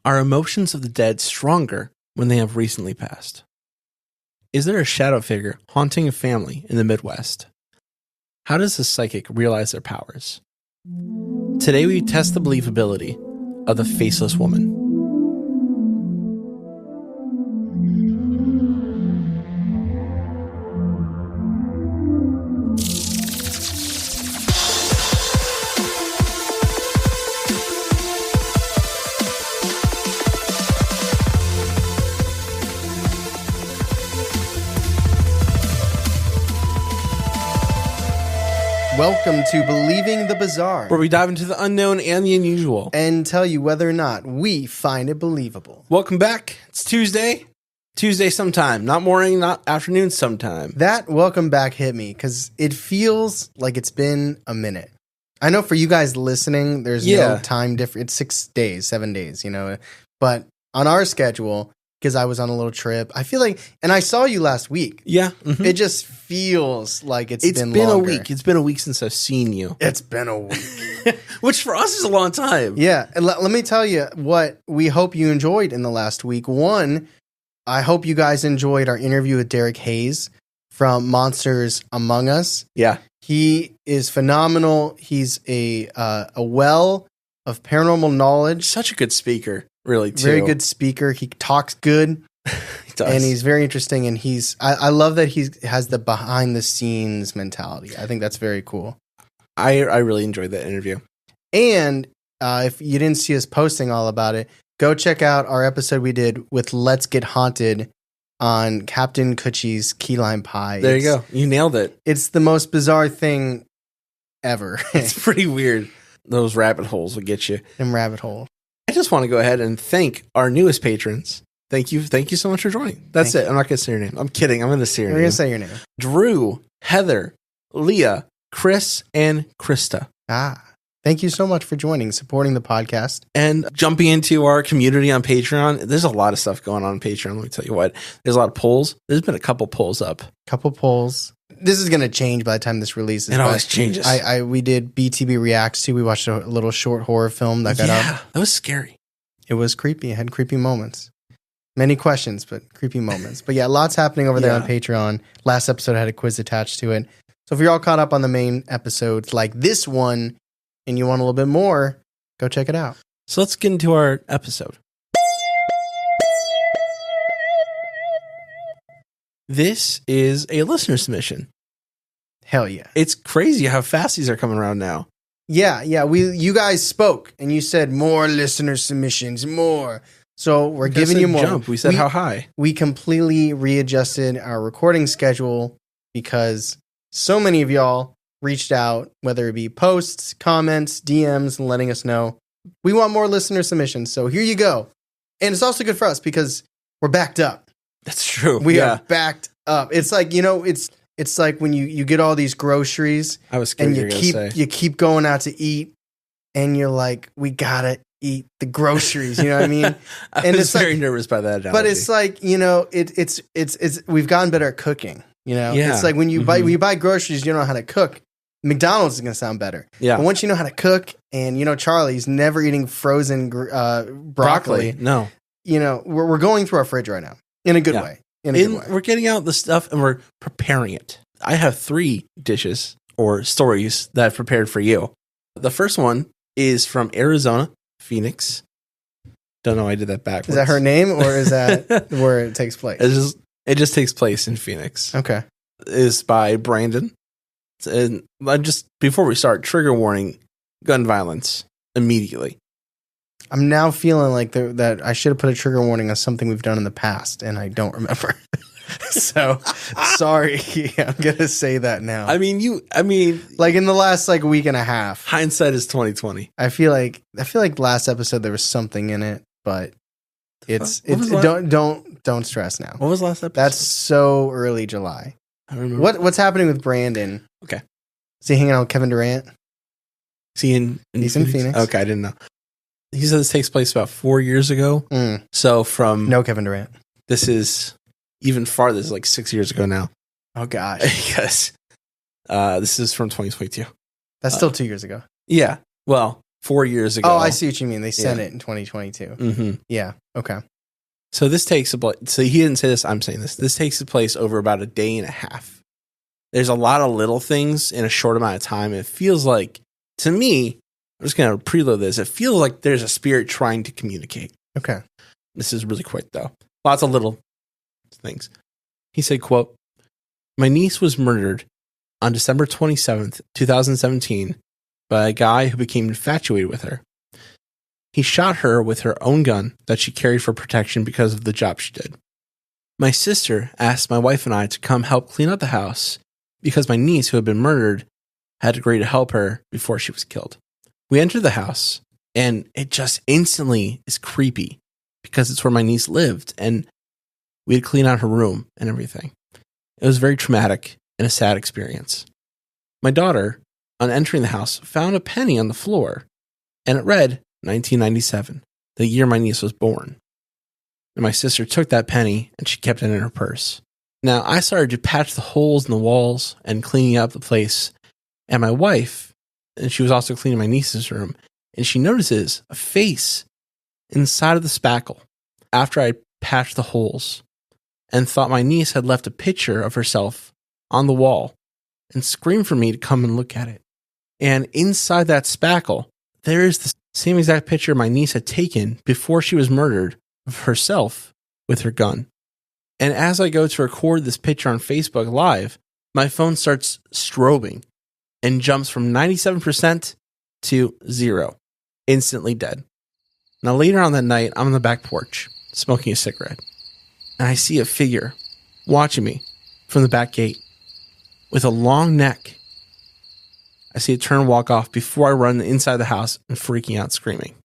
Are emotions of the dead stronger when they have recently passed? Is there a shadow figure haunting a family in the Midwest? How does a psychic realize their powers? Today we test the believability of the Faceless Woman. Welcome to Believing the Bizarre, Where we dive into the unknown and the unusual and tell you whether or not we find it believable. Welcome back. It's Tuesday. Tuesday sometime. Not morning, not afternoon sometime. That welcome back hit me because it feels like it's been a minute. I know for you guys listening, there's no time difference. It's 6 days, 7 days, But on our schedule, because I was on a little trip, I feel like, and I saw you last week. Yeah. It just feels like it's been longer. a week. It's been a week since I've seen you. It's been a week. Which for us is a long time. Yeah. And let me tell you what we hope you enjoyed in the last week. One, I hope you guys enjoyed our interview with Derek Hayes from Monsters Among Us. Yeah. He is phenomenal. He's a well of paranormal knowledge. Such a good speaker, really, too. Very good speaker. He talks good. He does. And he's very interesting. And I love that he has the behind the scenes mentality. I think that's very cool. I really enjoyed that interview. And if you didn't see us posting all about it, go check out our episode we did with Let's Get Haunted on Captain Coochie's key lime pie. There you go. You nailed it. It's the most bizarre thing ever. It's pretty weird. Those rabbit holes will get you. Them rabbit hole. I just want to go ahead and thank our newest patrons. Thank you so much for joining. That's it. I'm not going to say your name. I'm kidding. I'm going to say your name. We're going to say your name. Drew, Heather, Leah, Chris, and Krista. Thank you so much for joining, supporting the podcast. And jumping into our community on Patreon. There's a lot of stuff going on Patreon. Let me tell you what. There's a lot of polls. There's been a couple polls up. Couple polls. This is going to change by the time this releases. It always changes. We did BTB Reacts too. We watched a little short horror film that got up. That was scary. It was creepy. It had creepy moments. Many questions, but creepy moments. But yeah, lots happening over there on Patreon. Last episode had a quiz attached to it. So if you're all caught up on the main episodes like this one and you want a little bit more, go check it out. So let's get into our episode. This is a listener submission. Hell yeah. It's crazy how fast these are coming around now. Yeah. You guys spoke and you said more listener submissions, more. So we're giving you more. Jump. We said how high. We completely readjusted our recording schedule because so many of y'all reached out, whether it be posts, comments, DMs, and letting us know. We want more listener submissions. So here you go. And it's also good for us because we're backed up. That's true. We are backed up. It's like, it's like when you get all these groceries I was scared and you keep going out to eat and you're like, we gotta eat the groceries, you know what I mean? I was very nervous by that analogy. But it's like, it's we've gotten better at cooking, Yeah. It's like when you buy groceries, you don't know how to cook. McDonald's is going to sound better. Yeah. But once you know how to cook and Charlie's never eating frozen broccoli. No. We're going through our fridge right now. In a good way. We're getting out the stuff and we're preparing it. I have 3 dishes or stories that I've prepared for you. The first one is from Arizona, Phoenix. Don't know why I did that backwards. Is that her name or is that where it takes place? It just takes place in Phoenix. Okay. It's by Brandon. And before we start, trigger warning, gun violence immediately. I'm now feeling like that I should have put a trigger warning on something we've done in the past, and I don't remember. So, sorry. I'm going to say that now. I mean, like in the last week and a half. Hindsight is 20/20. I feel like last episode there was something in it, but don't stress now. What was last episode? That's so early July. I don't remember. What's happening with Brandon? Okay. Is he hanging out with Kevin Durant? Is he in He's in Phoenix. Okay, I didn't know. He said this takes place about 4 years ago. So from... No Kevin Durant. This is even farther. This is like 6 years ago now. Oh, gosh. Because this is from 2022. That's still 2 years ago. Yeah. Well, 4 years ago. Oh, I see what you mean. They sent it in 2022. Mm-hmm. Yeah. Okay. So this takes so he didn't say this. I'm saying this. This takes place over about a day and a half. There's a lot of little things in a short amount of time. It feels like, to me, I'm just going to preload this. It feels like there's a spirit trying to communicate. Okay. This is really quick, though. Lots of little things. He said, quote, "My niece was murdered on December 27th, 2017 by a guy who became infatuated with her. He shot her with her own gun that she carried for protection because of the job she did. My sister asked my wife and I to come help clean up the house because my niece, who had been murdered, had agreed to help her before she was killed. We entered the house, and it just instantly is creepy because it's where my niece lived, and we had to clean out her room and everything. It was very traumatic and a sad experience. My daughter, on entering the house, found a penny on the floor, and it read 1997, the year my niece was born. And my sister took that penny, and she kept it in her purse. Now, I started to patch the holes in the walls and cleaning up the place, and my wife, and she was also cleaning my niece's room, and she notices a face inside of the spackle after I patched the holes, and thought my niece had left a picture of herself on the wall and screamed for me to come and look at it. And inside that spackle, there is the same exact picture my niece had taken before she was murdered of herself with her gun. And as I go to record this picture on Facebook Live, my phone starts strobing and jumps from 97% to 0, instantly dead. Now later on that night, I'm on the back porch, smoking a cigarette, and I see a figure watching me from the back gate with a long neck. I see it turn and walk off before I run inside the house and freaking out, screaming.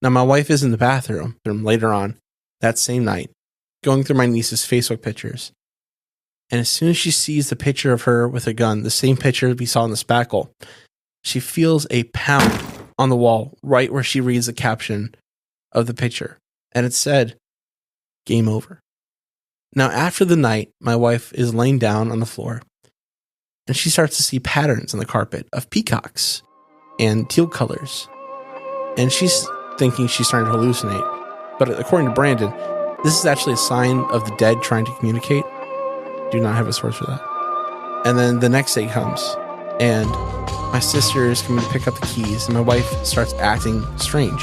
Now, my wife is in the bathroom later on that same night, going through my niece's Facebook pictures. And as soon as she sees the picture of her with a gun, the same picture we saw in the spackle, she feels a pound on the wall right where she reads the caption of the picture. And it said, "Game over." Now, after the night, my wife is laying down on the floor, and she starts to see patterns on the carpet of peacocks and teal colors. And she's thinking she's starting to hallucinate. But according to Brandon, this is actually a sign of the dead trying to communicate. Do not have a source for that. And then the next day comes, and my sister is coming to pick up the keys, and my wife starts acting strange.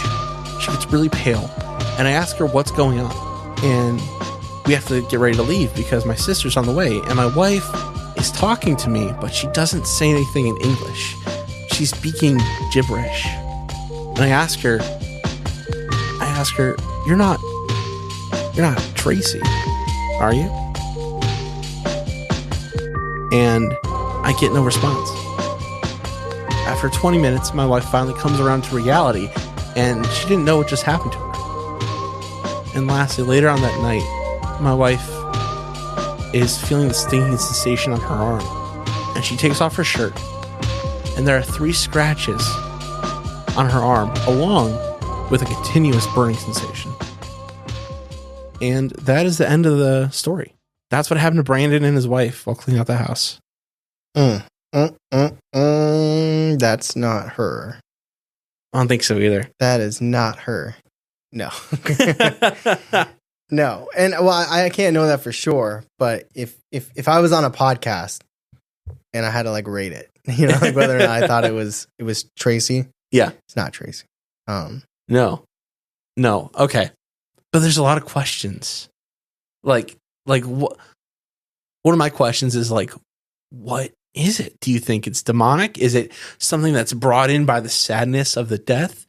She gets really pale, and I ask her what's going on. And we have to get ready to leave because my sister's on the way, and my wife is talking to me, but she doesn't say anything in English. She's speaking gibberish. And I ask her, you're not Tracy, are you? And I get no response. After 20 minutes, my wife finally comes around to reality, and she didn't know what just happened to her. And lastly, later on that night, my wife is feeling the stinging sensation on her arm, and she takes off her shirt, and there are 3 scratches on her arm, along with a continuous burning sensation. And that is the end of the story. That's what happened to Brandon and his wife while cleaning out the house. That's not her. I don't think so either. That is not her. No. No. And well, I can't know that for sure, but if I was on a podcast and I had to like rate it, you know, like whether or not I thought it was Tracy. Yeah. It's not Tracy. No. Okay. But there's a lot of questions. Like what? One of my questions is like, what is it? Do you think it's demonic? Is it something that's brought in by the sadness of the death?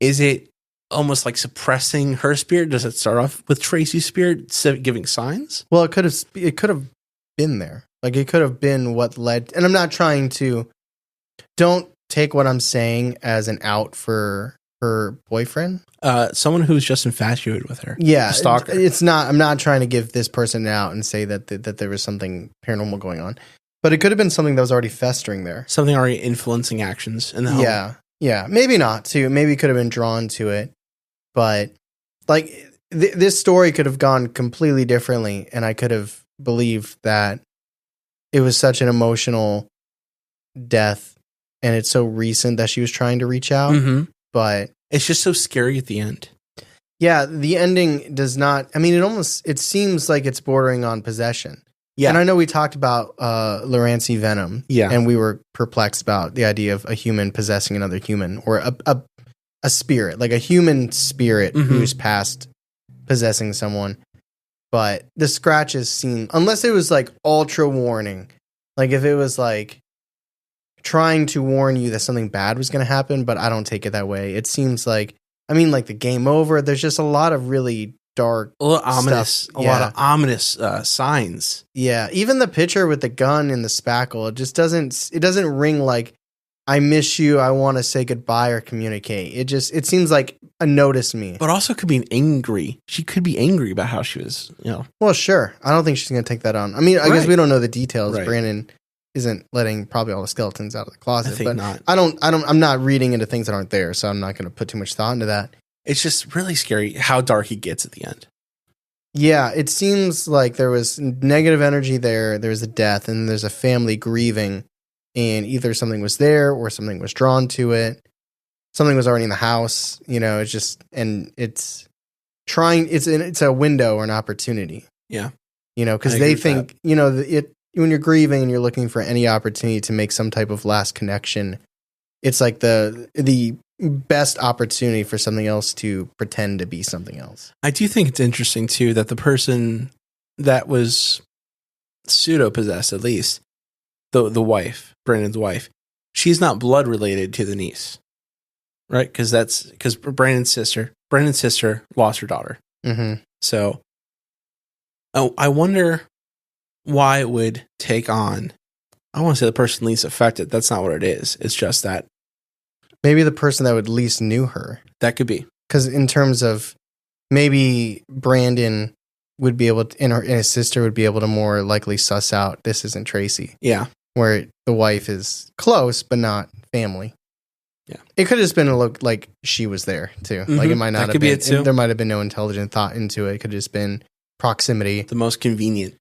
Is it almost like suppressing her spirit? Does it start off with Tracy's spirit giving signs? Well, it could have been there. Like it could have been what led. And I'm not trying to. Don't take what I'm saying as an out for her boyfriend. Someone who's just infatuated with her. Yeah, a stalker. It's not. I'm not trying to give this person an out and say that there was something paranormal going on, but it could have been something that was already festering there. Something already influencing actions in the home. Yeah. Maybe not too. Maybe could have been drawn to it, but like this story could have gone completely differently, and I could have believed that it was such an emotional death and it's so recent that she was trying to reach out. Mm-hmm. But it's just so scary at the end. Yeah, the ending does not. I mean, it seems like it's bordering on possession. Yeah. And I know we talked about Lorancy Venom. Yeah. And we were perplexed about the idea of a human possessing another human, or a spirit, like a human spirit who's past possessing someone. But the scratches seem, unless it was like ultra warning, like if it was like trying to warn you that something bad was going to happen, but I don't take it that way. It seems like, I mean, like the game over, there's just a lot of really dark, a lot of ominous signs. Yeah, even the picture with the gun and the spackle, it doesn't ring like, I miss you, I want to say goodbye or communicate. It seems like a notice me. But also could be angry. She could be angry about how she was, Well, sure. I don't think she's going to take that on. I mean, I guess we don't know the details. Right. Brandon isn't letting probably all the skeletons out of the closet. I think not. I'm not reading into things that aren't there, so I'm not going to put too much thought into that. It's just really scary how dark he gets at the end. Yeah, it seems like there was negative energy there. There's a death, and there's a family grieving, and either something was there or something was drawn to it. Something was already in the house. It's just, and it's a window or an opportunity. Yeah, because they think when you're grieving and you're looking for any opportunity to make some type of last connection, it's like the best opportunity for something else to pretend to be something else. I do think it's interesting too that the person that was pseudo-possessed, at least the wife, Brandon's wife, she's not blood related to the niece, right? Because Brandon's sister lost her daughter. Mm-hmm. So, I wonder why it would take on. I want to say the person least affected. That's not what it is. It's just that. Maybe the person that would least knew her. That could be. Because in terms of maybe Brandon would be able to, and his sister would be able to more likely suss out this isn't Tracy. Yeah. Where the wife is close, but not family. Yeah. It could have just been a look like she was there too. Mm-hmm. Like it might not have been. There might have been no intelligent thought into it. It could have just been proximity. The most convenient.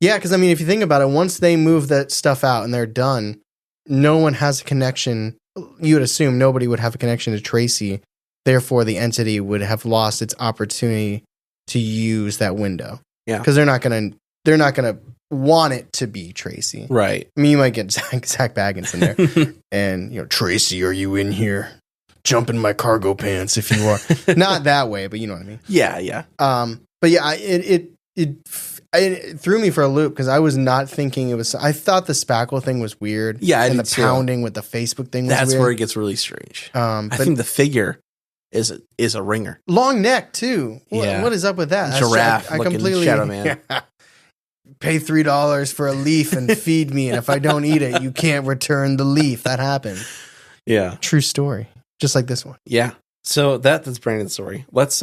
Yeah. Because I mean, if you think about it, once they move that stuff out and they're done, no one has a connection. You would assume nobody would have a connection to Tracy. Therefore, the entity would have lost its opportunity to use that window. Yeah, because they're not gonna want it to be Tracy. Right. I mean, you might get Zach Baggins in there, and Tracy, are you in here? Jump in my cargo pants if you are. Not that way, but you know what I mean. Yeah, yeah. But yeah, it threw me for a loop because I was not thinking it was. I thought the spackle thing was weird. Yeah, and the pounding with the Facebook thing was That's weird. where it gets really strange. I think the figure is a ringer. Long neck too. Yeah. What is up with that? Giraffe. I completely Shadow Man. Yeah. Pay $3 for a leaf and feed me, and if I don't eat it, you can't return the leaf. That happened. Yeah, true story. Just like this one. Yeah. So that's Brandon's story. Let's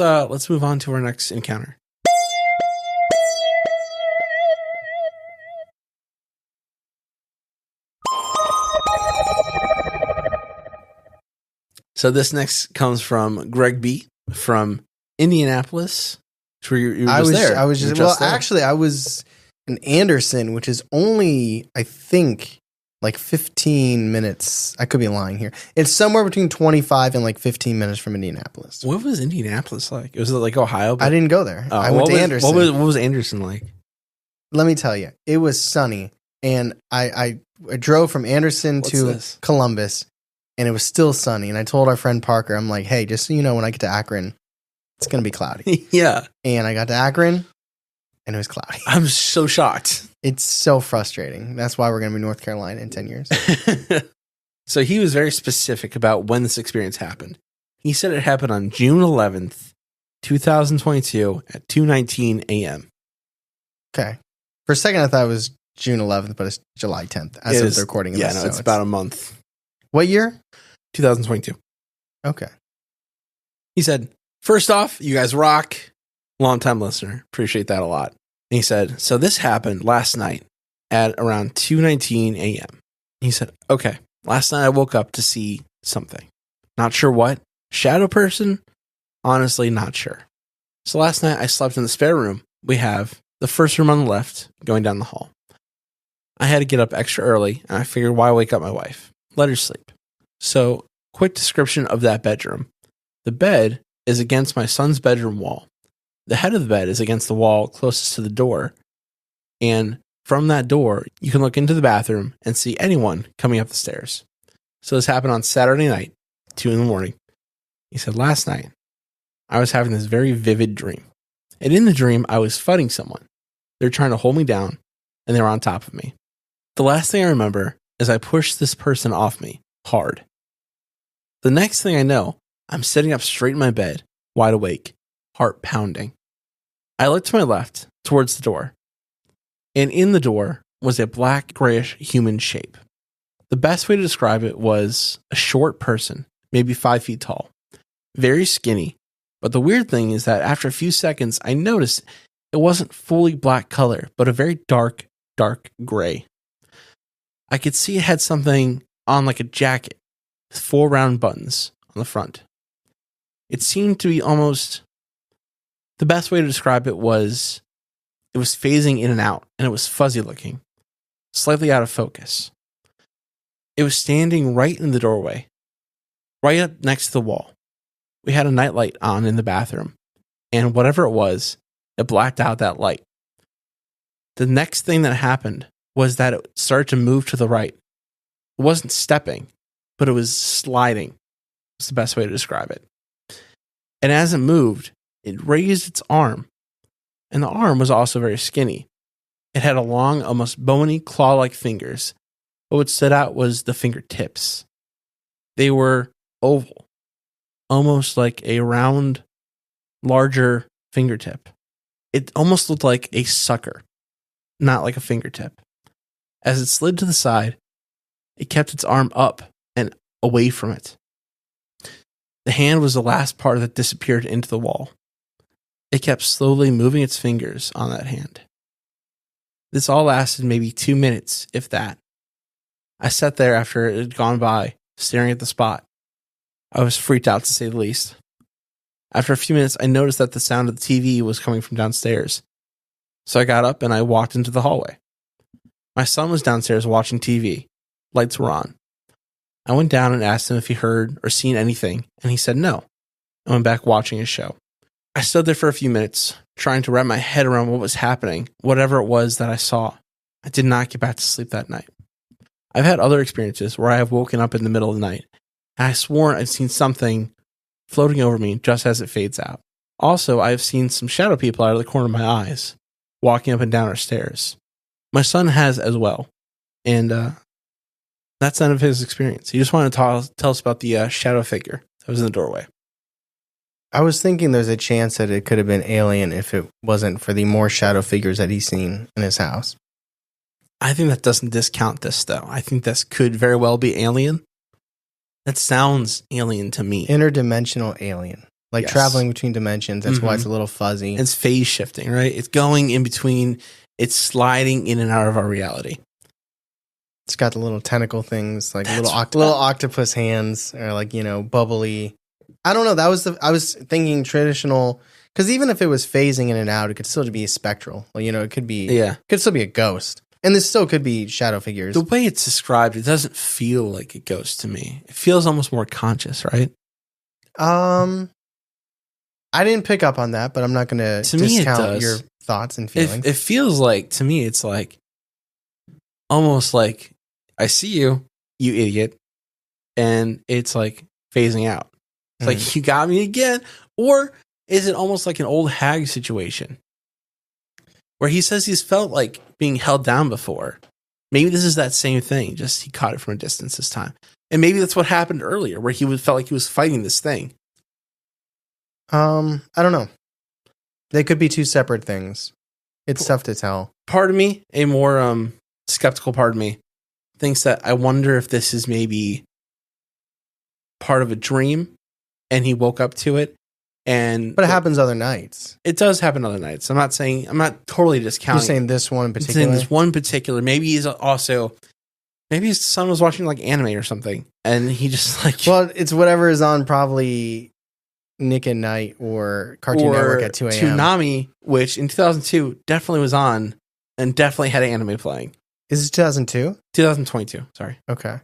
move on to our next encounter. So this next comes from Greg B. from Indianapolis. Where you I was there. I was just there. Actually, I was in Anderson, which is only, I think, like 15 minutes. I could be lying here. It's somewhere between 25 and like 15 minutes from Indianapolis. What was Indianapolis like? Was it like Ohio? I didn't go there. I went to Anderson. What was Anderson like? Let me tell you, it was sunny, and I drove from Anderson to Columbus, and it was still sunny. And I told our friend Parker, I'm like, hey, just so you know, when I get to Akron, it's going to be cloudy. Yeah. And I got to Akron, and it was cloudy. I'm so shocked. It's so frustrating. That's why we're going to be in North Carolina in 10 years. So he was very specific about when this experience happened. He said it happened on June 11th, 2022 at 2:19 a.m. Okay. For a second, I thought it was June 11th, but it's July 10th as of the recording of this. Yeah, no, it's about a month. What year? 2022. Okay. He said, first off, you guys rock. Long-time listener. Appreciate that a lot. And he said, so this happened last night at around 2:19 a.m. He said, okay, last night I woke up to see something. Not sure what. Shadow person? Honestly, not sure. So last night I slept in the spare room. We have the first room on the left going down the hall. I had to get up extra early, and I figured why wake up my wife? Let her sleep. So, quick description of that bedroom. The bed is against my son's bedroom wall. The head of the bed is against the wall closest to the door. And from that door, you can look into the bathroom and see anyone coming up the stairs. So this happened on Saturday night, 2 a.m. He said, last night, I was having this very vivid dream. And in the dream, I was fighting someone. They were trying to hold me down, and they were on top of me. The last thing I remember is I pushed this person off me hard. The next thing I know, I'm sitting up straight in my bed, wide awake, heart pounding. I looked to my left, towards the door, and in the door was a black, grayish human shape. The best way to describe it was a short person, maybe 5 feet tall, very skinny. But the weird thing is that after a few seconds, I noticed it wasn't fully black color, but a very dark, dark gray. I could see it had something on like a jacket with 4 round buttons on the front. It seemed to be almost, the best way to describe it was phasing in and out, and it was fuzzy looking, slightly out of focus. It was standing right in the doorway, right up next to the wall. We had a nightlight on in the bathroom, and whatever it was, it blacked out that light. The next thing that happened was that it started to move to the right. It wasn't stepping, but it was sliding. That's the best way to describe it. And as it moved, it raised its arm, and the arm was also very skinny. It had a long, almost bony, claw-like fingers, but what stood out was the fingertips. They were oval, almost like a round, larger fingertip. It almost looked like a sucker, not like a fingertip. As it slid to the side, it kept its arm up and away from it. The hand was the last part that disappeared into the wall. It kept slowly moving its fingers on that hand. This all lasted maybe 2 minutes, if that. I sat there after it had gone by, staring at the spot. I was freaked out, to say the least. After a few minutes, I noticed that the sound of the TV was coming from downstairs. So I got up and I walked into the hallway. My son was downstairs watching TV. Lights were on. I went down and asked him if he heard or seen anything, and he said no. I went back watching his show. I stood there for a few minutes, trying to wrap my head around what was happening, whatever it was that I saw. I did not get back to sleep that night. I've had other experiences where I have woken up in the middle of the night, and I've sworn I've seen something floating over me just as it fades out. Also, I have seen some shadow people out of the corner of my eyes, walking up and down our stairs. My son has as well, and that's none of his experience. He just wanted to tell us about the shadow figure that was in the doorway. I was thinking there's a chance that it could have been alien if it wasn't for the more shadow figures that he's seen in his house. I think that doesn't discount this, though. I think this could very well be alien. That sounds alien to me. Interdimensional alien. Like Yes. traveling between dimensions. That's why it's a little fuzzy. It's phase shifting, right? It's going in between. It's sliding in and out of our reality. It's got the little tentacle things, like That's little octopus hands, or like, bubbly. I don't know. I was thinking traditional, because even if it was phasing in and out, it could still be spectral. Well, it could be, could still be a ghost. And this still could be shadow figures. The way it's described, it doesn't feel like a ghost to me. It feels almost more conscious, right? I didn't pick up on that, but I'm not going to discount your thoughts and feelings. It feels like, to me, it's like, almost like, I see you, you idiot, and it's like phasing out. It's like, you got me again. Or is it almost like an old hag situation where he says he's felt like being held down before? Maybe this is that same thing, just he caught it from a distance this time. And maybe that's what happened earlier, where he felt like he was fighting this thing. I don't know. They could be two separate things. It's tough to tell. Part of me, a more skeptical part of me, thinks that I wonder if this is maybe part of a dream and he woke up to it. But it happens other nights. It does happen other nights. I'm not totally discounting. You're saying this one in particular? I'm saying this one particular. Maybe his son was watching like anime or something, and he just like... Well, it's whatever is on probably Nick at Night or Cartoon Network at 2 a.m. Toonami, which in 2002 definitely was on and definitely had anime playing. Is it 2002? 2022, sorry. Okay.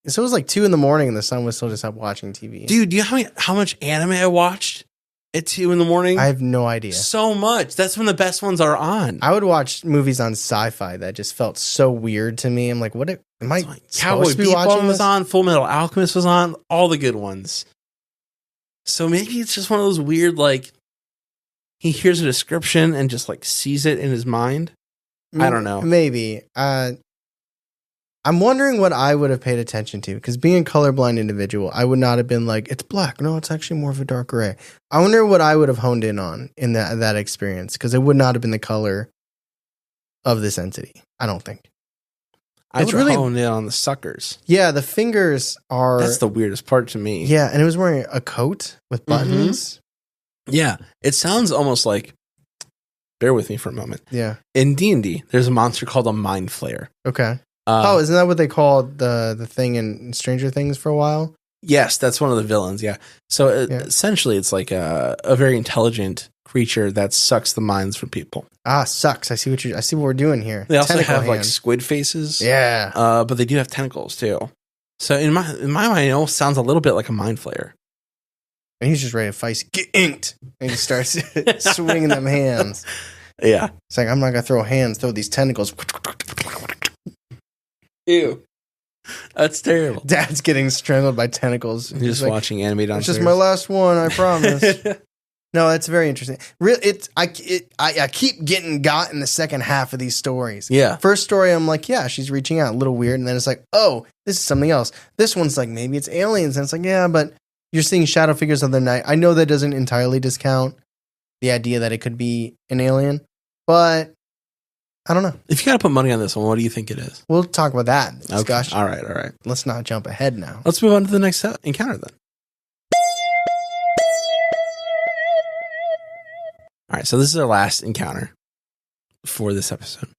So it was like 2 a.m. and the sun was still just up watching TV. Dude, do you know how much anime I watched at 2 a.m? I have no idea. So much. That's when the best ones are on. I would watch movies on sci-fi that just felt so weird to me. I'm like, what am I Cowboy supposed to be watching? Bebop was on, Full Metal Alchemist was on, all the good ones. So maybe it's just one of those weird, like, he hears a description and just, like, sees it in his mind. I don't know. Maybe. I'm wondering what I would have paid attention to, because being a colorblind individual, I would not have been like, it's black. No, it's actually more of a dark gray. I wonder what I would have honed in on in that experience, because it would not have been the color of this entity. I don't think. I would have honed in on the suckers. Yeah, the fingers are... That's the weirdest part to me. Yeah, and it was wearing a coat with buttons. Mm-hmm. Yeah, it sounds almost like... Bear with me for a moment. Yeah. In D&D, there's a monster called a Mind Flayer. Okay. Isn't that what they called the thing in Stranger Things for a while? Yes, that's one of the villains, yeah. So essentially, it's like a very intelligent creature that sucks the minds from people. Sucks. I see what we're doing here. They also have like squid faces. Yeah. But they do have tentacles too. So in my mind, it almost sounds a little bit like a Mind Flayer. And he's just ready to fight. Get inked. And he starts swinging them hands. Yeah. It's like, I'm not going to throw hands, throw these tentacles. Ew. That's terrible. Dad's getting strangled by tentacles. He's just watching anime downstairs. It's just my last one, I promise. No, that's very interesting. I keep getting got in the second half of these stories. Yeah. First story, I'm like, yeah, she's reaching out, a little weird. And then it's like, oh, this is something else. This one's like, maybe it's aliens. And it's like, yeah, but you're seeing shadow figures of the night. I know that doesn't entirely discount the idea that it could be an alien, but I don't know. If you got to put money on this one, what do you think it is? We'll talk about that in the discussion. Okay. All right. Let's not jump ahead now. Let's move on to the next encounter then. All right, so this is our last encounter for this episode.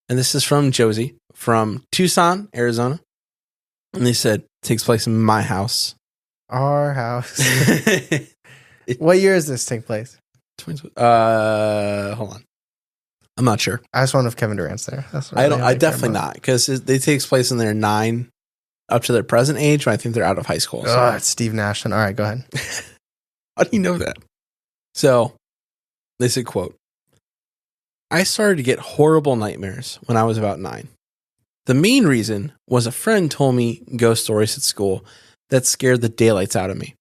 And this is from Josie from Tucson, Arizona. And they said, it takes place in my house. Our house. What year does this take place? Hold on. I'm not sure. I just wonder if Kevin Durant's there. That's what I definitely not, because it takes place in their 9 up to their present age, when I think they're out of high school. So. It's Steve Nash. All right, go ahead. How do you know that? So they said, quote, I started to get horrible nightmares when I was about 9. The main reason was a friend told me ghost stories at school that scared the daylights out of me.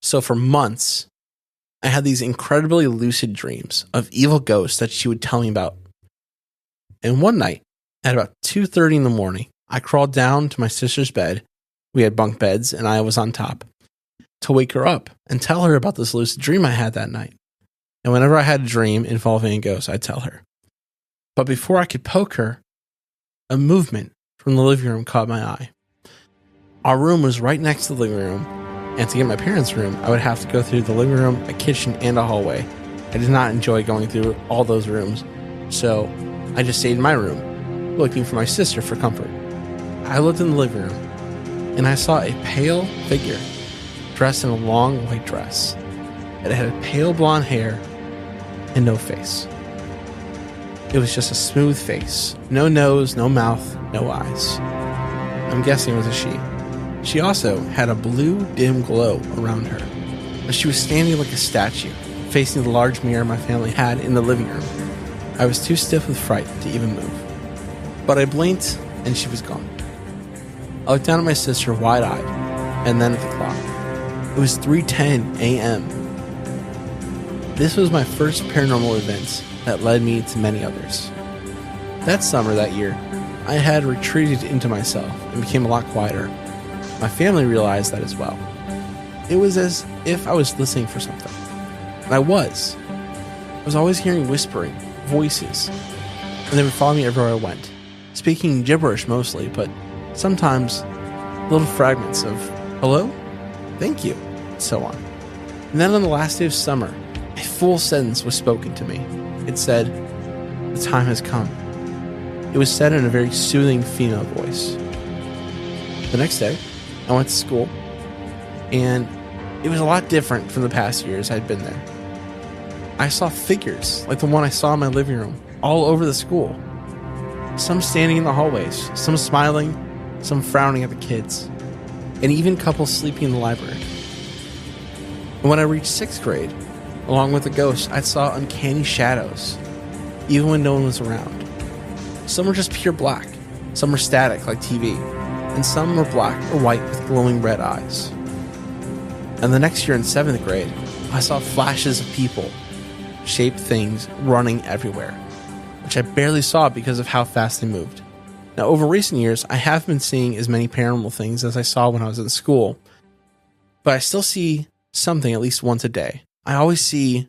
So for months, I had these incredibly lucid dreams of evil ghosts that she would tell me about. And one night, at about 2:30 in the morning, I crawled down to my sister's bed. We had bunk beds, and I was on top, to wake her up and tell her about this lucid dream I had that night. And whenever I had a dream involving a ghost, I'd tell her. But before I could poke her, a movement from the living room caught my eye. Our room was right next to the living room, and to get my parents' room, I would have to go through the living room, a kitchen, and a hallway. I did not enjoy going through all those rooms, so I just stayed in my room, looking for my sister for comfort. I looked in the living room, and I saw a pale figure dressed in a long white dress. It had pale blonde hair and no face. It was just a smooth face. No nose, no mouth, no eyes. I'm guessing it was a she. She also had a blue, dim glow around her. But she was standing like a statue, facing the large mirror my family had in the living room. I was too stiff with fright to even move. But I blinked, and she was gone. I looked down at my sister wide-eyed, and then at the clock. It was 3:10 a.m. This was my first paranormal event that led me to many others. That summer that year, I had retreated into myself and became a lot quieter. My family realized that as well. It was as if I was listening for something. And I was. I was always hearing whispering, voices, and they would follow me everywhere I went, speaking gibberish mostly, but sometimes little fragments of hello, thank you, and so on. And then on the last day of summer, a full sentence was spoken to me. It said, "The time has come." It was said in a very soothing female voice. The next day, I went to school, and it was a lot different from the past years I'd been there. I saw figures like the one I saw in my living room all over the school. Some standing in the hallways, some smiling, some frowning at the kids, and even couples sleeping in the library. And when I reached 6th grade, along with the ghosts, I saw uncanny shadows, even when no one was around. Some were just pure black, some were static like TV, and some were black or white with glowing red eyes. And the next year in 7th grade, I saw flashes of people, shaped things running everywhere, which I barely saw because of how fast they moved. Now, over recent years, I have been seeing as many paranormal things as I saw when I was in school, but I still see something at least once a day. I always see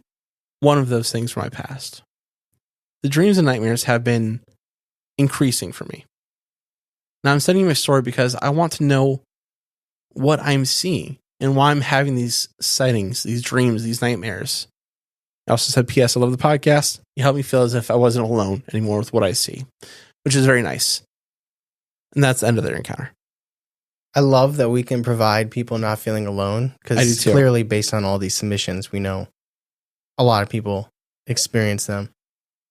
one of those things from my past. The dreams and nightmares have been increasing for me. Now, I'm sending you my story because I want to know what I'm seeing and why I'm having these sightings, these dreams, these nightmares. I also said, P.S. I love the podcast. You help me feel as if I wasn't alone anymore with what I see, which is very nice. And that's the end of their encounter. I love that we can provide people not feeling alone, because clearly based on all these submissions, we know a lot of people experience them.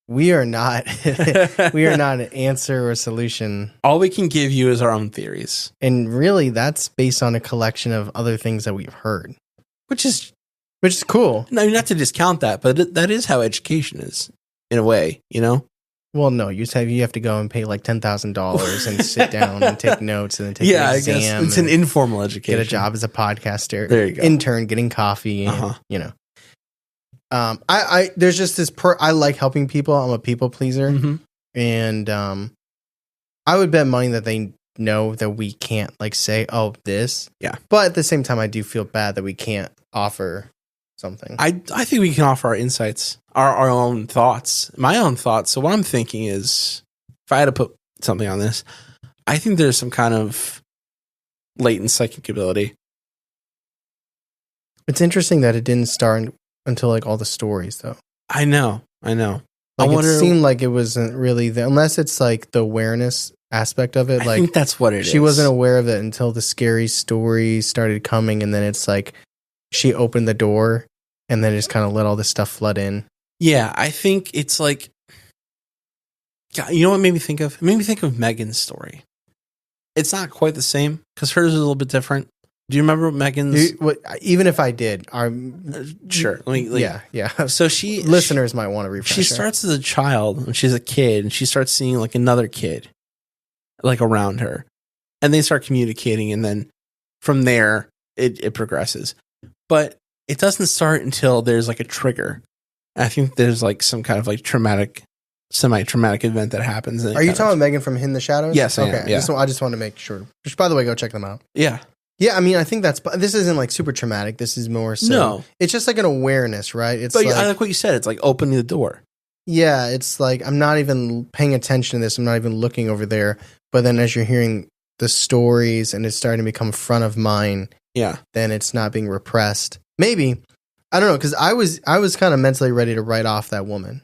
We are not an answer or a solution. All we can give you is our own theories. And really that's based on a collection of other things that we've heard. Which is cool. No, not to discount that, but that is how education is, in a way, you know? Well, no, you have to go and pay like $10,000 and sit down and take notes and then take an exam. I guess it's an informal education. Get a job as a podcaster. There you go. Intern, getting coffee, and, you know. There's just this I like helping people. I'm a people pleaser. Mm-hmm. And I would bet money that they know that we can't like say, oh, this. Yeah. But at the same time, I do feel bad that we can't offer something. I think we can offer our insights, our own thoughts, my own thoughts. So what I'm thinking is, if I had to put something on this, I think there's some kind of latent psychic ability. It's interesting that it didn't start until like all the stories, though. I know. Like, it seemed like it wasn't really unless it's like the awareness aspect of it. I like think that's what it is. She wasn't aware of it until the scary stories started coming, and then it's like she opened the door and then just kind of let all this stuff flood in. Yeah, I think it's like, God, you know what it made me think of? It made me think of Megan's story. It's not quite the same because hers is a little bit different. Do you remember Megan's? Even if I did, sure. Yeah. So listeners might want to refresh. She starts as a child when she's a kid, and she starts seeing like another kid, like around her, and they start communicating, and then from there it progresses. But it doesn't start until there's like a trigger. I think there's like some kind of like semi-traumatic event that happens. Are you talking about Megan from Hidden the Shadows? Yes, I am, yeah. I just want to make sure. Which, by the way, go check them out. Yeah. Yeah, I mean, I think this isn't like super traumatic. This is more so. No. It's just like an awareness, right? But I like what you said. It's like opening the door. Yeah, it's like I'm not even paying attention to this. I'm not even looking over there. But then as you're hearing the stories and it's starting to become front of mind, yeah, then it's not being repressed. Maybe. I don't know, because I was kind of mentally ready to write off that woman.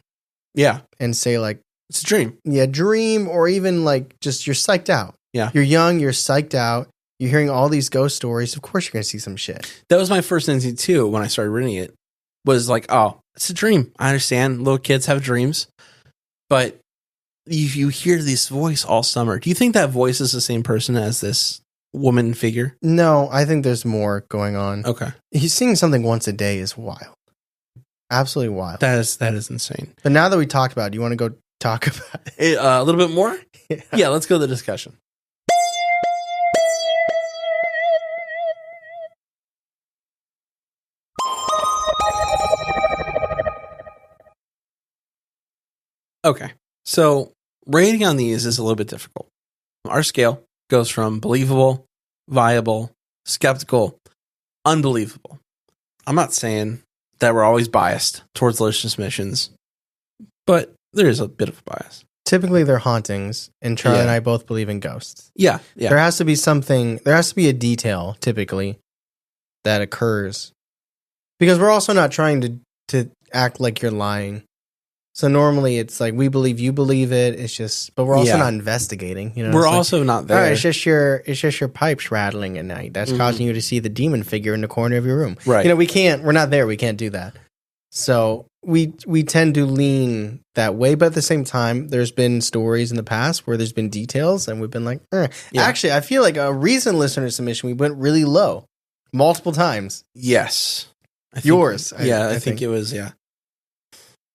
Yeah. And say like, it's a dream. Yeah, dream, or even like just you're psyched out. Yeah. You're young, you're psyched out. You're hearing all these ghost stories. Of course you're going to see some shit. That was my first instinct too when I started reading it. Was like, oh, it's a dream. I understand little kids have dreams. But you hear this voice all summer. Do you think that voice is the same person as this woman figure? No, I think there's more going on. Okay. He's seeing something once a day is wild. Absolutely wild. That is insane. But now that we talked about it, do you want to go talk about it? A little bit more? Yeah, let's go to the discussion. Okay, so rating on these is a little bit difficult. Our scale goes from believable, viable, skeptical, unbelievable. I'm not saying that we're always biased towards listener submissions, but there is a bit of a bias. Typically, they're hauntings, and Charlie and I both believe in ghosts. Yeah. There has to be something, there has to be a detail, typically, that occurs. Because we're also not trying to act like you're lying. So normally it's like we believe you believe it. It's just, but we're also not investigating. You know, we're also not there. All right, it's just your pipes rattling at night. That's causing you to see the demon figure in the corner of your room. Right. You know, we're not there. We can't do that. So we tend to lean that way, but at the same time, there's been stories in the past where there's been details, and we've been like, Yeah. Actually, I feel like a recent listener submission, we went really low multiple times. Yes. Yours. I think it was, yeah.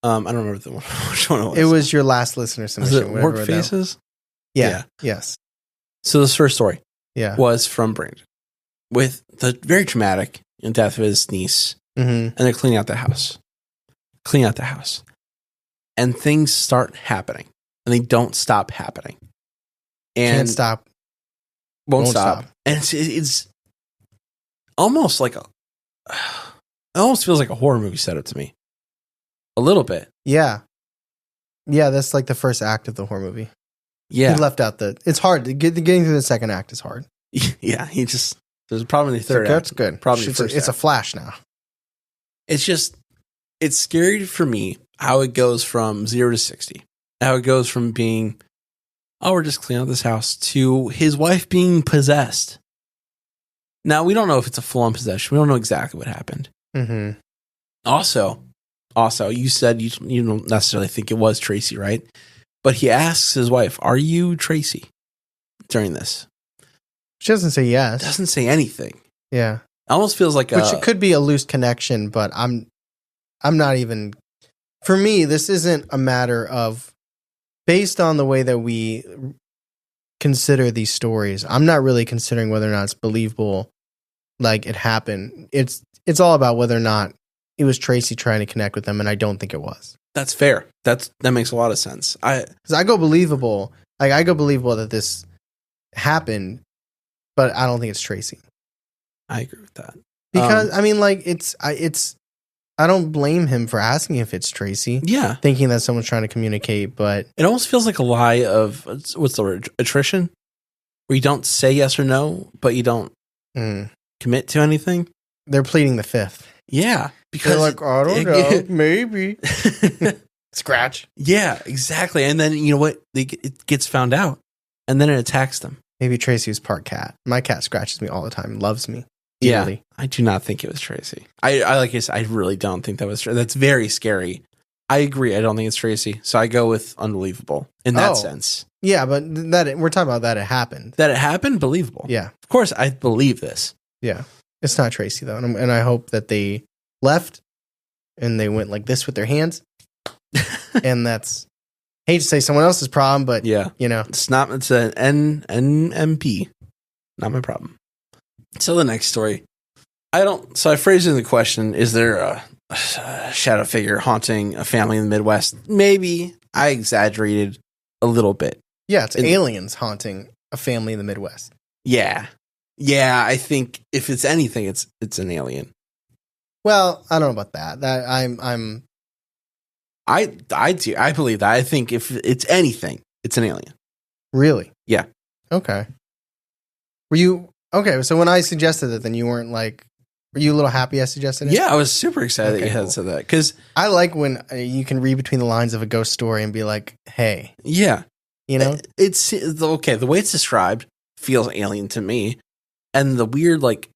I don't remember which one it was. It was your last listener submission. Was it Work Faces? Yeah. Yes. So this first story Yeah. was from Brandon with the very traumatic death of his niece, and they're cleaning out the house. And things start happening, and they don't stop happening. And Can't stop. Won't stop. And it's almost like it almost feels like a horror movie setup to me. A little bit. Yeah. Yeah, that's like the first act of the horror movie. Yeah. He left out it's hard. Getting through the second act is hard. Yeah, there's a problem in the third act. That's good. Probably it's a flash now. It's scary for me how it goes from 0 to 60. How it goes from being, we're just cleaning out this house, to his wife being possessed. Now, we don't know if it's a full-on possession. We don't know exactly what happened. Mm-hmm. Also, you said you don't necessarily think it was Tracy, right? But he asks his wife, "Are you Tracy?" during this. She doesn't say yes. Doesn't say anything. Yeah. It almost feels like Which it could be a loose connection, but I'm not even... For me, this isn't a matter of... Based on the way that we consider these stories, I'm not really considering whether or not it's believable, like it happened. It's all about whether or not it was Tracy trying to connect with them, and I don't think it was. That's fair. That makes a lot of sense. Because I go believable that this happened, but I don't think it's Tracy. I agree with that. Because I mean, like I don't blame him for asking if it's Tracy. Yeah, thinking that someone's trying to communicate, but it almost feels like a lie of what's the word? Attrition, where you don't say yes or no, but you don't commit to anything. They're pleading the fifth. Yeah, because they're like, I don't know, maybe scratch. Yeah, exactly. And then you know what? It gets found out, and then it attacks them. Maybe Tracy was part cat. My cat scratches me all the time, loves me. Yeah, dearly. I do not think it was Tracy. I like I said, I really don't think that was Tracy. That's very scary. I agree. I don't think it's Tracy. So I go with unbelievable in that sense. Yeah, but we're talking about that it happened. That it happened, believable. Yeah. Of course, I believe this. Yeah. It's not Tracy, though. And I hope that they left and they went like this with their hands. And that's, hate to say someone else's problem, but yeah, you know. It's an NMP. Not my problem. So the next story. So I phrased it in the question, is there a shadow figure haunting a family in the Midwest? Maybe. I exaggerated a little bit. Yeah, it's aliens haunting a family in the Midwest. Yeah. Yeah, I think if it's anything, it's an alien. Well, I don't know about that. I believe that. I think if it's anything, it's an alien. Really? Yeah. Okay. Okay, so when I suggested it, then you weren't like, were you a little happy I suggested it? Yeah, I was super excited that you had said that. Because I like when you can read between the lines of a ghost story and be like, hey. Yeah. You know? It's okay. The way it's described feels alien to me. And the weird, like,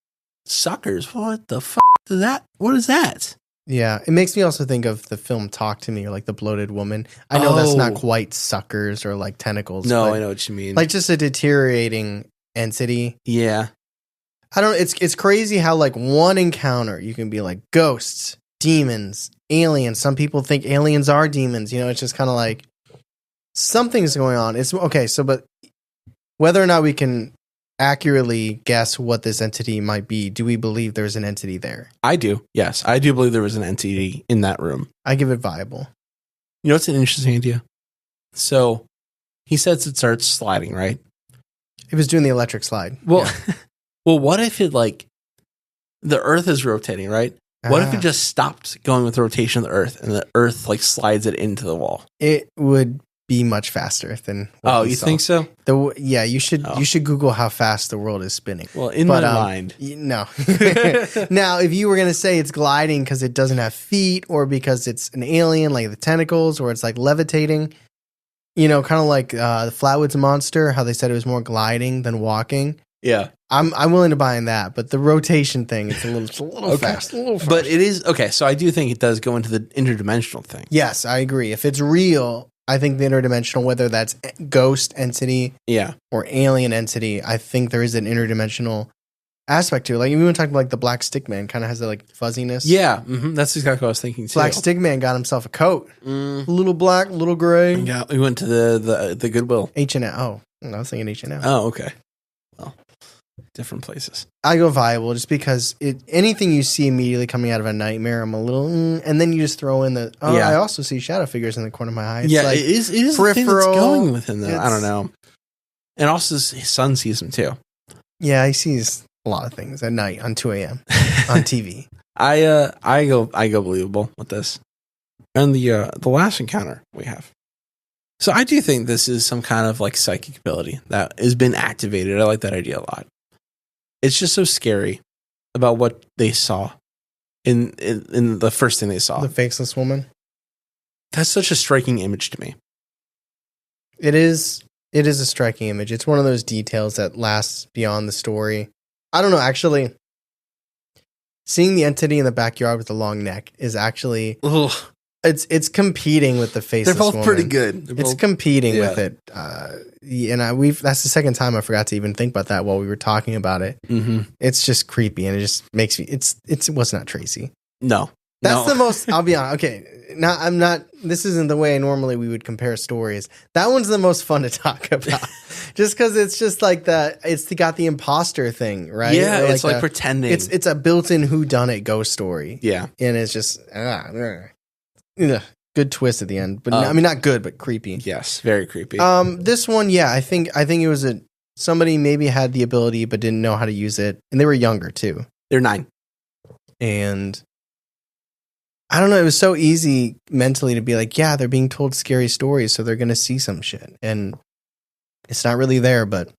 suckers. What the fuck is that? What is that? Yeah. It makes me also think of the film Talk to Me or like The Bloated Woman. I know that's not quite suckers or like tentacles. No, I know what you mean. Like just a deteriorating entity. Yeah. I don't know. It's crazy how like one encounter you can be like ghosts, demons, aliens. Some people think aliens are demons. You know, it's just kind of like something's going on. It's okay. So, but whether or not we can accurately guess what this entity might be, do we believe there's an entity there? I do. Yes, I do believe there was an entity in that room. I give it viable. You know, it's an interesting idea. So he says it starts sliding, right? It was doing the electric slide. Well, yeah. Well, what if it like the Earth is rotating, right? What if it just stopped going with the rotation of the Earth and the Earth like slides it into the wall? It would be much faster than. You think so? Yeah, you should Google how fast the world is spinning. Well, in my mind, no. Now, if you were gonna say it's gliding because it doesn't have feet, or because it's an alien like the tentacles, or it's like levitating, you know, kind of like the Flatwoods Monster, how they said it was more gliding than walking. Yeah. I'm willing to buy in that, but the rotation thing is a little fast. A little fast. But it is okay. So I do think it does go into the interdimensional thing. Yes, I agree. If it's real, I think the interdimensional, whether that's ghost entity, or alien entity, I think there is an interdimensional aspect to it. Like, even when talking about, like, the black stick man kind of has that, like, fuzziness. Yeah, that's exactly what I was thinking too. Black stick man got himself a coat, a little black, a little gray. Yeah, we went to the Goodwill. H&M. Oh, I was thinking H&M. Oh, okay. Well, different places. I go viable just because anything you see immediately coming out of a nightmare, I'm a little, and then you just throw in I also see shadow figures in the corner of my eye. It's like, it is the thing that's going with him, though. I don't know. And also, his son sees him too. Yeah, he sees a lot of things at night on 2 a.m. on TV. I go believable with this. And the last encounter we have. So I do think this is some kind of like psychic ability that has been activated. I like that idea a lot. It's just so scary about what they saw in the first thing they saw. The Faceless Woman. That's such a striking image to me. It is a striking image. It's one of those details that lasts beyond the story. I don't know, actually, seeing the entity in the backyard with the long neck is actually... Ugh. It's competing with the Faceless Woman. They're both pretty good. It's competing with it. And that's the second time I forgot to even think about that while we were talking about it. Mm-hmm. It's just creepy, and it just makes me... It was not Tracy. No. That's the most... I'll be honest. Okay, now I'm not... This isn't the way normally we would compare stories. That one's the most fun to talk about. Just because it's just like that... It's got the imposter thing, right? Yeah, it's like pretending. It's a built-in whodunit ghost story. Yeah. And it's just... good twist at the end, but I mean, not good, but creepy. Yes, very creepy. This one, I think it was somebody maybe had the ability but didn't know how to use it, and they were younger too. They're 9, and I don't know. It was so easy mentally to be like, yeah, they're being told scary stories, so they're gonna see some shit, and it's not really there, but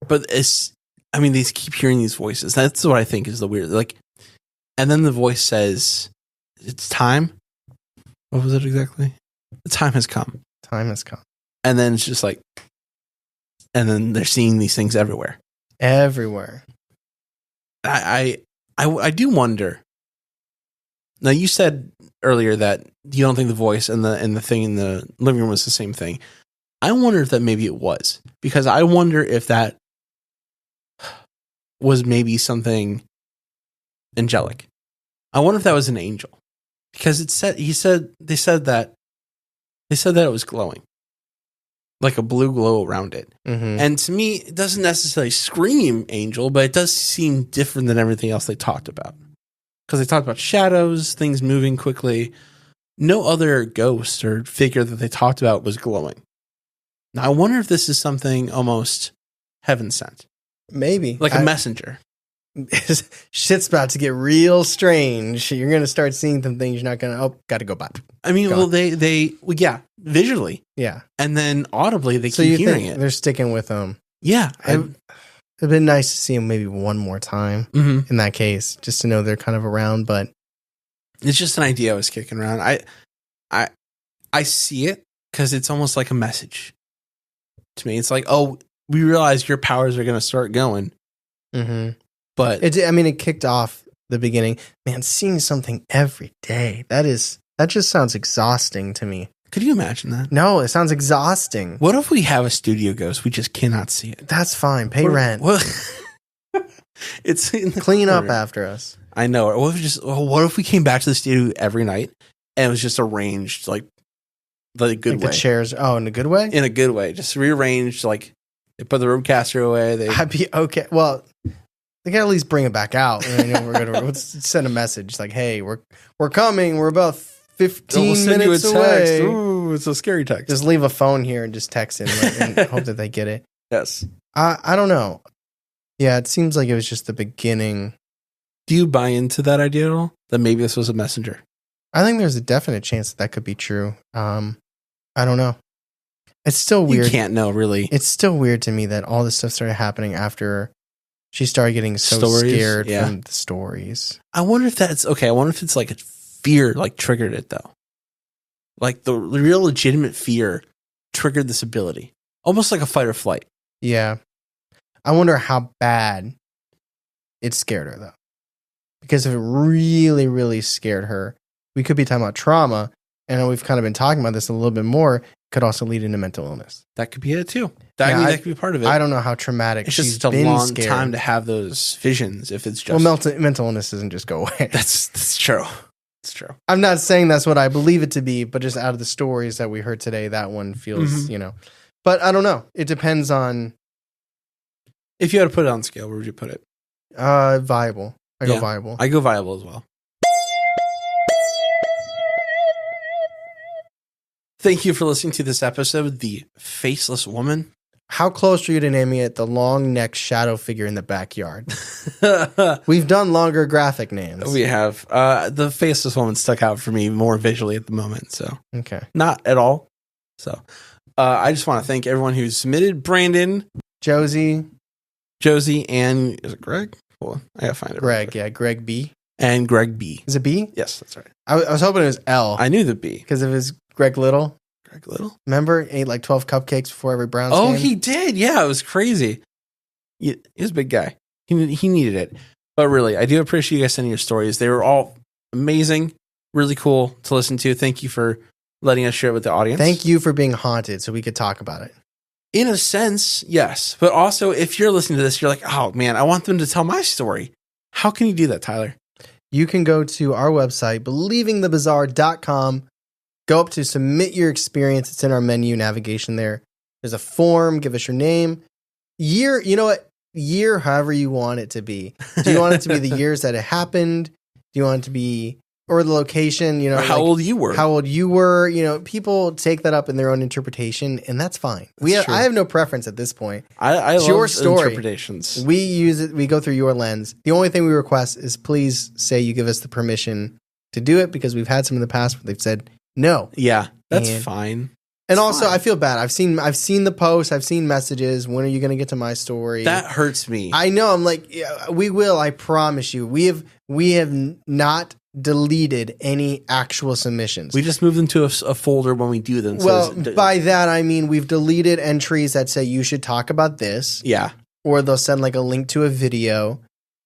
it's. I mean, they keep hearing these voices. That's what I think is the weird. Like, and then the voice says, "It's time." What was it exactly? The time has come. Time has come. And then it's just like, and then they're seeing these things everywhere. Everywhere. I do wonder. Now, you said earlier that you don't think the voice and the thing in the living room was the same thing. I wonder if that maybe it was, because I wonder if that was maybe something angelic. I wonder if that was an angel. Because they said that it was glowing, like a blue glow around it. Mm-hmm. And to me, it doesn't necessarily scream angel, but it does seem different than everything else they talked about. Because they talked about shadows, things moving quickly. No other ghost or figure that they talked about was glowing. Now, I wonder if this is something almost heaven sent. Maybe. Like a messenger. Shit's about to get real strange. You're going to start seeing some things you're not going to... got to go back. I mean, visually. Yeah. And then audibly, they keep hearing it. They're sticking with them. Yeah. It'd been nice to see them maybe one more time in that case, just to know they're kind of around, but... It's just an idea I was kicking around. I see it because it's almost like a message to me. It's like, oh, we realize your powers are going to start going. Mm-hmm. But it kicked off the beginning. Man, seeing something every day, that just sounds exhausting to me. Could you imagine that? No, it sounds exhausting. What if we have a studio ghost? We just cannot see it. That's fine. Pay rent. It's clean up after us. I know. Or what if we came back to the studio every night and it was just arranged like the good way? The chairs. Oh, in a good way? In a good way. Just rearranged. Like they put the roadcaster away. I'd be okay. Well, they can at least bring it back out. Let's send a message like, "Hey, we're coming. We're about 15 minutes away." Ooh, it's a scary text. Just leave a phone here and just text it and hope that they get it. Yes. I don't know. Yeah, it seems like it was just the beginning. Do you buy into that idea at all? That maybe this was a messenger? I think there's a definite chance that could be true. I don't know. It's still weird. You can't know, really. It's still weird to me that all this stuff started happening after she started getting scared from the stories. I wonder if that's okay. I wonder if it's like a fear like triggered it though. Like the real legitimate fear triggered this ability. Almost like a fight or flight. Yeah. I wonder how bad it scared her, though. Because if it really, really scared her, we could be talking about trauma. And we've kind of been talking about this a little bit more. Could also lead into mental illness. That could be it too. That could be part of it. I don't know how traumatic it's she's just a been long scared. time to have those visions. If it's just mental illness doesn't just go away. That's true. It's true. I'm not saying that's what I believe it to be, but just out of the stories that we heard today, that one feels, But I don't know. It depends on. If you had to put it on scale, where would you put it? Viable. I go viable. I go viable as well. Thank you for listening to this episode, The Faceless Woman. How close are you to naming it the long-necked shadow figure in the backyard? We've done longer graphic names. We have. The Faceless Woman stuck out for me more visually at the moment, so. Okay. Not at all. So, I just want to thank everyone who submitted. Brandon. Josie, and... Is it Greg? Hold on. I gotta find it. Greg, yeah. Greg B. And Greg B. Is it B? Yes, that's right. I was hoping it was L. I knew the B. Because of his Greg Little. Greg Little? Remember? Ate like 12 cupcakes before every Browns game? Oh, he did. Yeah, it was crazy. He was a big guy. He needed it. But really, I do appreciate you guys sending your stories. They were all amazing, really cool to listen to. Thank you for letting us share it with the audience. Thank you for being haunted so we could talk about it. In a sense, yes. But also, if you're listening to this, you're like, oh, man, I want them to tell my story. How can you do that, Tyler? You can go to our website, believingthebizarre.com. Go up to submit your experience. It's in our menu navigation there. There's a form. Give us your name. Year, you know what? Year, however you want it to be. Do you want it to be the years that it happened? Do you want it to be, or the location, or how old you were? How old you were. People take that up in their own interpretation, and that's fine. I have no preference at this point. I it's love your story. Interpretations. We use it. We go through your lens. The only thing we request is please say you give us the permission to do it, because we've had some in the past where they've said no. Yeah, that's fine. And also, I feel bad. I've seen the posts. I've seen messages. When are you going to get to my story? That hurts me. I know. I'm like, yeah, we will. I promise you. We have not deleted any actual submissions. We just move them to a folder when we do them. Well, by that I mean we've deleted entries that say you should talk about this. Yeah. Or they'll send like a link to a video.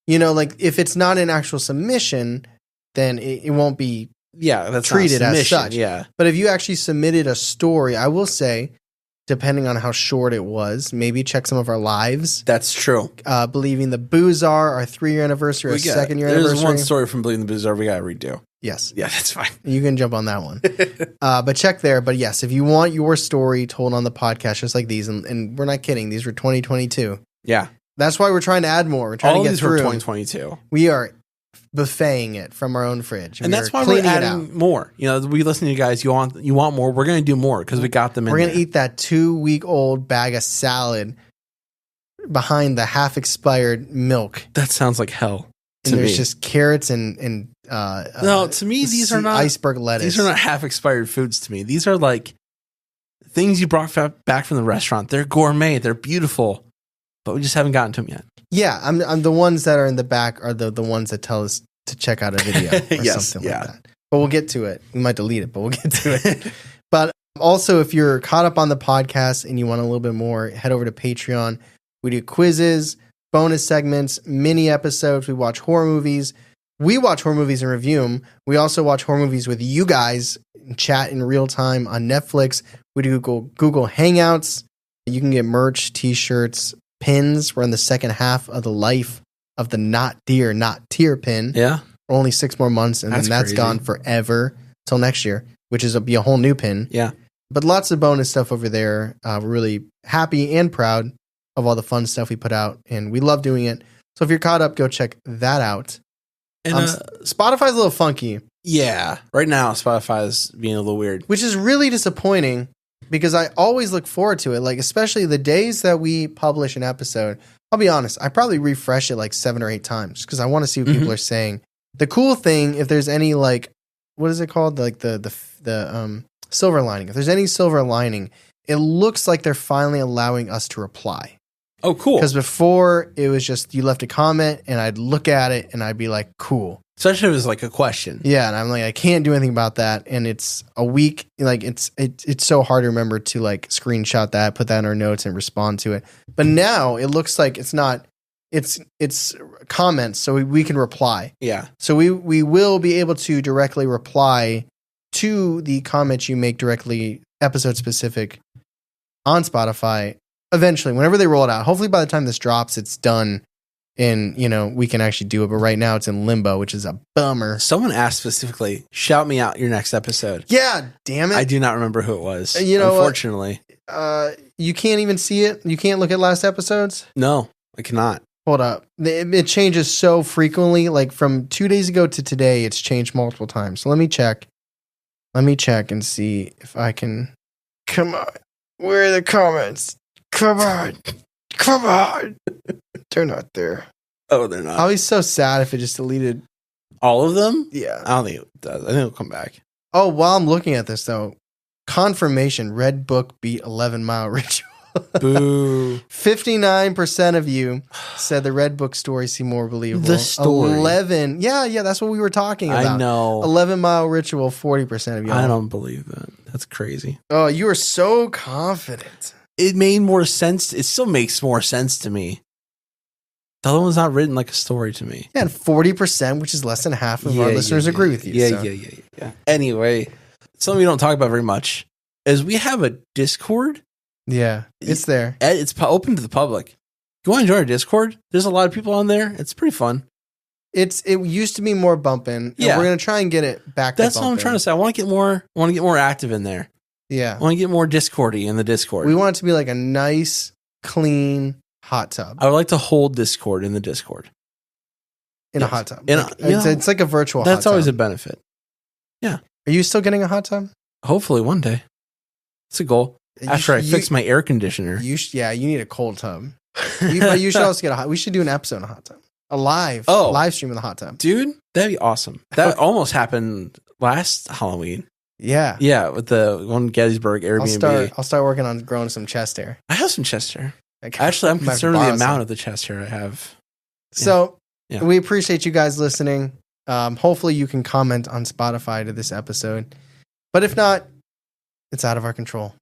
Like if it's not an actual submission, then it won't be. Yeah, that's treated as such. Yeah. But if you actually submitted a story, I will say, depending on how short it was, maybe check some of our lives. That's true. Believing the Boozar, our 3-year anniversary, our 2nd-year anniversary. There's one story from Believing the Boozar we got to redo. Yes. Yeah, that's fine. You can jump on that one. But check there. But yes, if you want your story told on the podcast, just like these, and we're not kidding, these were 2022. Yeah. That's why we're trying to add more. We're trying to get through. All these were 2022. We are buffeting it from our own fridge. And that's why we're adding more. We listen to you guys. You want more. We're going to do more because we got them in. We're going to eat that 2-week-old bag of salad behind the half-expired milk. That sounds like hell. And there's just carrots and no, to me, these are not iceberg lettuce. These are not half-expired foods to me. These are like things you brought back from the restaurant. They're gourmet. They're beautiful. But we just haven't gotten to them yet. Yeah, I'm the ones that are in the back are the ones that tell us to check out a video or something like that. But we'll get to it. We might delete it, but we'll get to it. But also, if you're caught up on the podcast and you want a little bit more, head over to Patreon. We do quizzes, bonus segments, mini episodes. We watch horror movies. We watch horror movies and review them. We also watch horror movies with you guys and chat in real time on Netflix. We do Google Hangouts. You can get merch, t-shirts, pins. We're in the second half of the life of the not dear, not tier pin. Yeah. Only 6 more months, and then that's crazy. Gone forever till next year, which is be a whole new pin. Yeah. But lots of bonus stuff over there. We're really happy and proud of all the fun stuff we put out, and we love doing it. So if you're caught up, go check that out. And Spotify's a little funky. Yeah. Right now, Spotify is being a little weird. Which is really disappointing. Because I always look forward to it, like especially the days that we publish an episode. I'll be honest, I probably refresh it like 7 or 8 times because I want to see what people are saying. The cool thing, if there's any like, what is it called? Like the silver lining. If there's any silver lining, it looks like they're finally allowing us to reply. Oh, cool. Because before it was just you left a comment and I'd look at it and I'd be like, cool. Especially if it was like a question. Yeah, and I'm like, I can't do anything about that. And it's a week, like it's so hard to remember to like screenshot that, put that in our notes and respond to it. But now it looks like it's not. It's comments, so we can reply. Yeah. So we will be able to directly reply to the comments you make directly, episode specific, on Spotify eventually, whenever they roll it out. Hopefully by the time this drops, it's done and, we can actually do it. But right now it's in limbo, which is a bummer. Someone asked specifically, shout me out your next episode. Yeah, damn it. I do not remember who it was. Unfortunately. Unfortunately. You can't even see it? You can't look at last episodes? No, I cannot. Hold up. It changes so frequently. Like from 2 days ago to today, it's changed multiple times. So let me check. Let me check and see if I can. Come on. Where are the comments? Come on. Come on. They're not there. Oh, they're not. I'll be so sad if it just deleted. All of them? Yeah. I don't think it does. I think it'll come back. Oh, while I'm looking at this, though, confirmation Red Book beat 11 Mile Ritual. Boo. 59% of you said the Red Book story seemed more believable. The story. 11. Yeah, that's what we were talking about. I know. 11 Mile Ritual, 40% of you. I don't believe that. That's crazy. Oh, you are so confident. It made more sense. It still makes more sense to me. The other one's not written like a story to me. Yeah, and 40%, which is less than half of our listeners, agree with you. Yeah. Anyway, something we don't talk about very much is we have a Discord. Yeah, it's there. It's open to the public. If you want to join our Discord, there's a lot of people on there. It's pretty fun. It used to be more bumping. Yeah, we're gonna try and get it back. That's what I'm trying to say. I want to get more active in there. Yeah, I want to get more Discordy in the Discord. We want it to be like a nice, clean hot tub. I would like to hold Discord in the Discord. In a hot tub. It's like a virtual hot tub. That's always a benefit. Yeah. Are you still getting a hot tub? Hopefully one day. It's a goal. After I fix my air conditioner. You need a cold tub. But you should also get a hot. We should do an episode on a hot tub. A live stream of the hot tub. Dude, that'd be awesome. That almost happened last Halloween. Yeah. Yeah, with the one Gettysburg Airbnb. I'll start working on growing some chest hair. I have some chest hair. Actually, I'm concerned with the amount of the chest hair I have. So we appreciate you guys listening. Hopefully you can comment on Spotify to this episode. But if not, it's out of our control.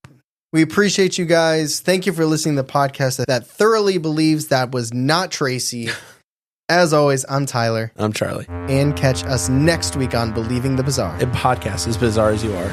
We appreciate you guys. Thank you for listening to the podcast that thoroughly believes that was not Tracy. As always, I'm Tyler. I'm Charlie. And catch us next week on Believing the Bizarre. A podcast as bizarre as you are.